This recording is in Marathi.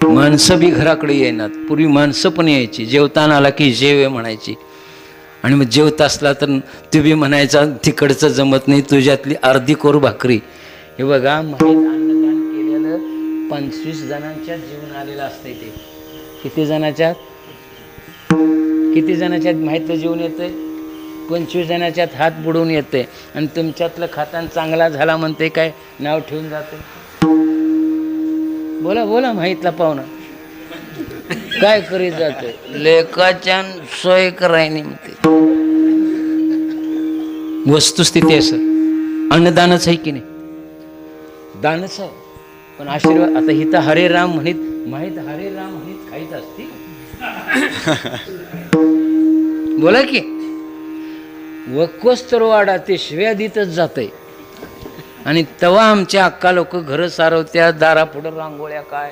माणसं बी घराकडे येणार. पूर्वी माणसं पण यायची, जेवताना आला की जेवे म्हणायची. आणि मग जेवत असला तर तू बी म्हणायचा तिकडचं जमत नाही, तुझ्यातली अर्धी कोर भाकरी. हे बघा, माहीत अन्नदान केलेलं 25 जणांच्यात जीवन आलेलं असतंय. ते किती जणांच्यात माहीतलं जीवन येतंय? 25 जणांच्यात हात बुडवून येते. आणि तुमच्यातलं खातान चांगला झाला म्हणते, काय नाव ठेवून जाते. बोला बोला, माहीतला पाहुणा काय करीत जाते? लेकाच्या सोय करायनी म्हणते. वस्तुस्थिती आहे सर. अन्नदानच आहे की नाही? दानच आहे, पण आशीर्वाद. आता हिथं हरे राम म्हणित, माहीत हरे राम म्हणित खाईत असते. बोला की, वक्वस्तर वाडा ते शिव्या देतच जातंय. आणि तेव्हा आमच्या अक्का लोक घरं सारवत्या, दारापुढं रांगोळ्या, काय